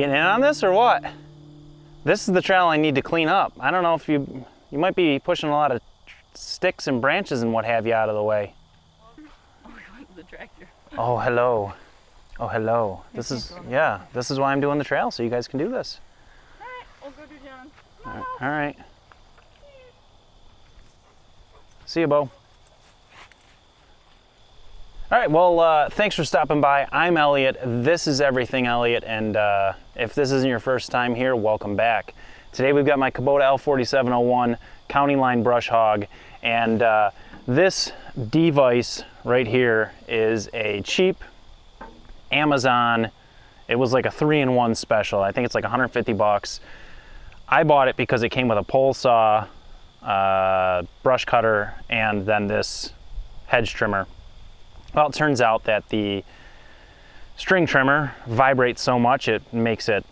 getting in on this or what? This is the trail I need to clean up. I don't know if you might be pushing a lot of sticks and branches and what have you out of the way. Oh, we went to the tractor. Oh, hello. Oh, hello. This is why I'm doing the trail, so you guys can do this. All right, we'll go to John. All right. See you, Bo. All right, well, thanks for stopping by. I'm Elliot. This is Everything Elliot, and if this isn't your first time here, welcome back. Today we've got my Kubota L4701 Countyline brush hog, and this device right here is a cheap Amazon. It was like a 3-in-1 special. I think it's like 150 bucks. I bought it because it came with a pole saw, brush cutter, and then this hedge trimmer. Well, it turns out that the string trimmer vibrates so much it makes it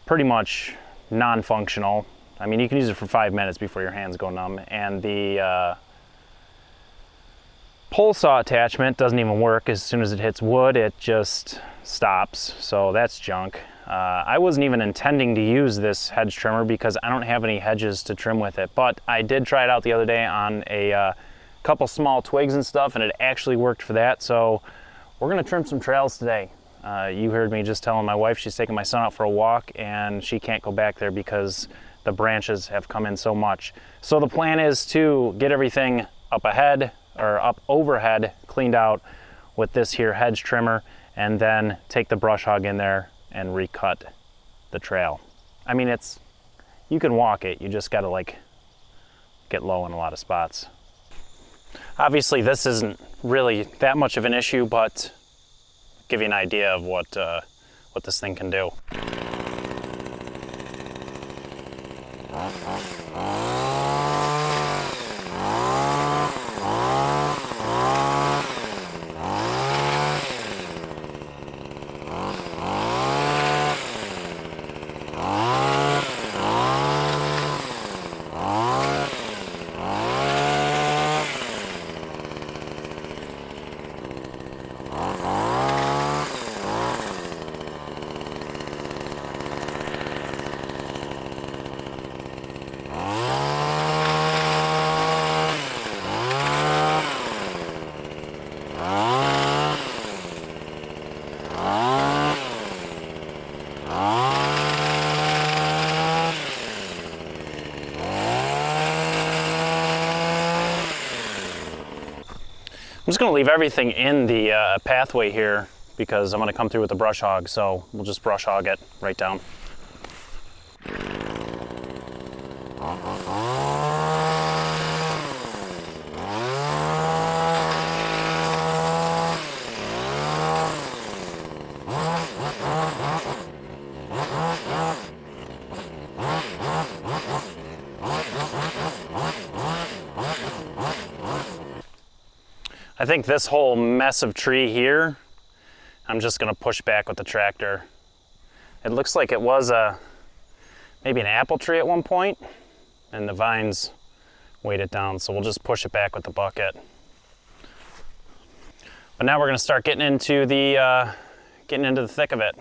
pretty much non-functional. I mean, you can use it for 5 minutes before your hands go numb, and the pole saw attachment doesn't even work. As soon as it hits wood, it just stops, so that's junk. I wasn't even intending to use this hedge trimmer because I don't have any hedges to trim with it, but I did try it out the other day on a couple small twigs and stuff, and it actually worked for that. So we're gonna trim some trails today. You heard me just telling my wife she's taking my son out for a walk and she can't go back there because the branches have come in so much. So the plan is to get everything up ahead or up overhead cleaned out with this here hedge trimmer, and then take the brush hog in there and recut the trail. I mean, you can walk it, you just gotta like get low in a lot of spots. Obviously this isn't really that much of an issue, but give you an idea of what this thing can do. I'm just gonna leave everything in the pathway here because I'm gonna come through with the brush hog, so we'll just brush hog it right down. I think this whole mess of tree here, I'm just gonna push back with the tractor. It looks like it was maybe an apple tree at one point, and the vines weighed it down, so we'll just push it back with the bucket. But now we're gonna start getting into the thick of it.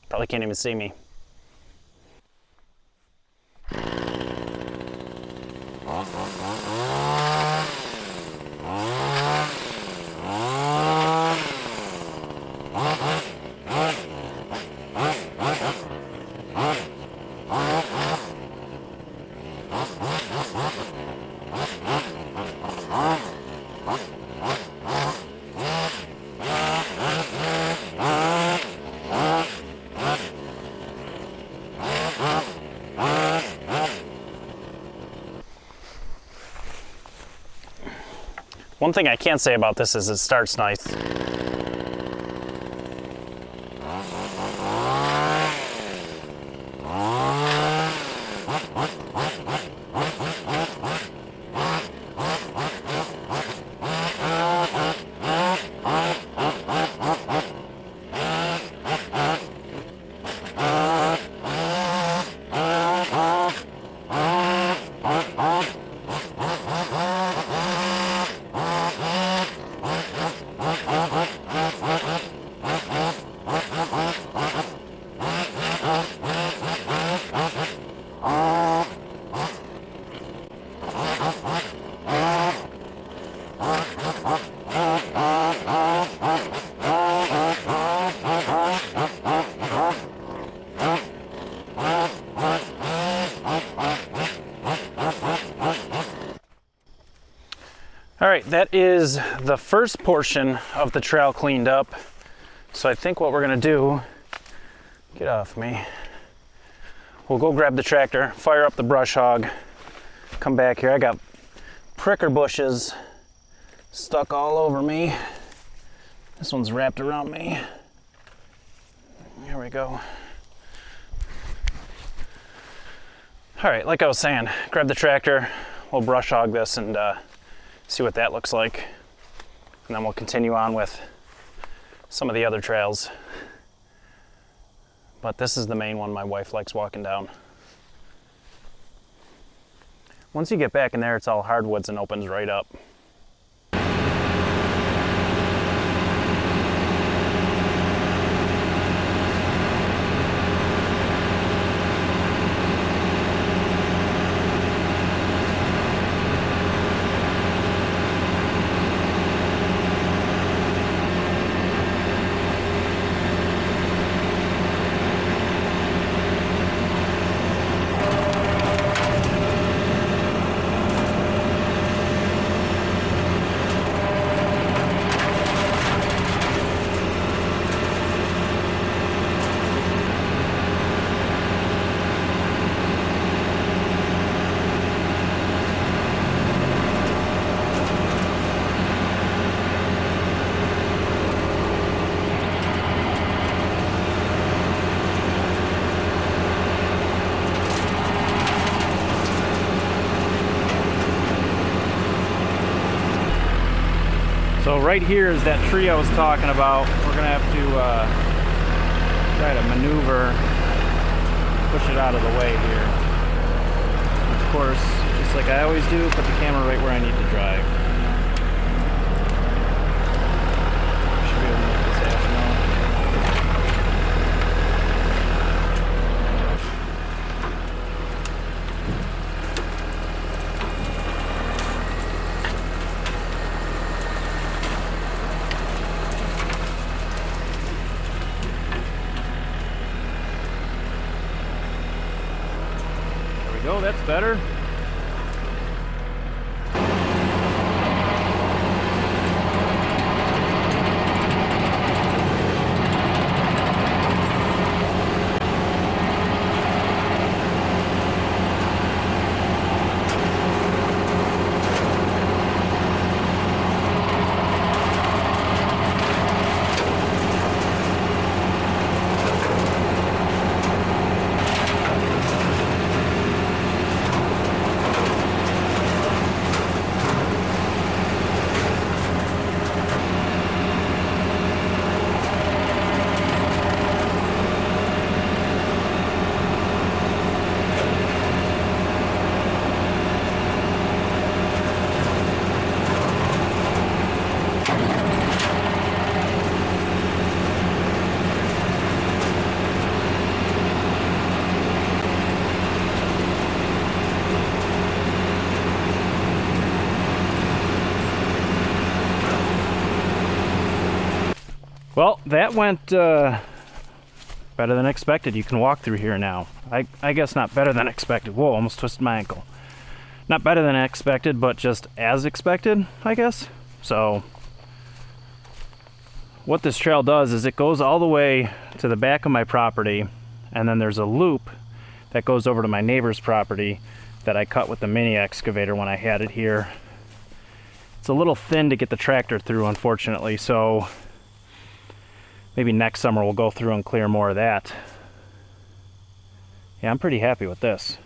Probably can't even see me. One thing I can't say about this is it starts nice. right, that is the first portion of the trail cleaned up. So I think what we're gonna do, get off me. We'll go grab the tractor, fire up the brush hog, come back here. I got pricker bushes stuck all over me. This one's wrapped around me. Here we go. All right, like I was saying, grab the tractor, we'll brush hog this and see what that looks like. And then we'll continue on with some of the other trails. But this is the main one my wife likes walking down. Once you get back in there, it's all hardwoods and opens right up. So right here is that tree I was talking about. We're gonna have to try to maneuver, push it out of the way here. Of course, just like I always do, put the camera right where I need to drive. Should be able to make this happen now. Oh, that's better. Well, that went better than expected. You can walk through here now. I guess not better than expected. Whoa, almost twisted my ankle. Not better than expected, but just as expected, I guess. So what this trail does is it goes all the way to the back of my property, and then there's a loop that goes over to my neighbor's property that I cut with the mini excavator when I had it here. It's a little thin to get the tractor through, unfortunately, so maybe next summer we'll go through and clear more of that. Yeah, I'm pretty happy with this.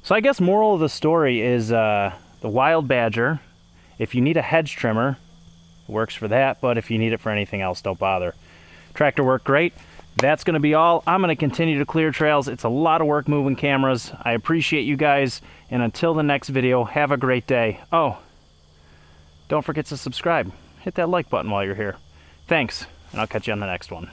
So I guess moral of the story is the wild badger, if you need a hedge trimmer, it works for that, but if you need it for anything else, don't bother. Tractor worked great. That's going to be all. I'm going to continue to clear trails. It's a lot of work moving cameras. I appreciate you guys, and until the next video, have a great day. Oh, don't forget to subscribe. Hit that like button while you're here. Thanks, and I'll catch you on the next one.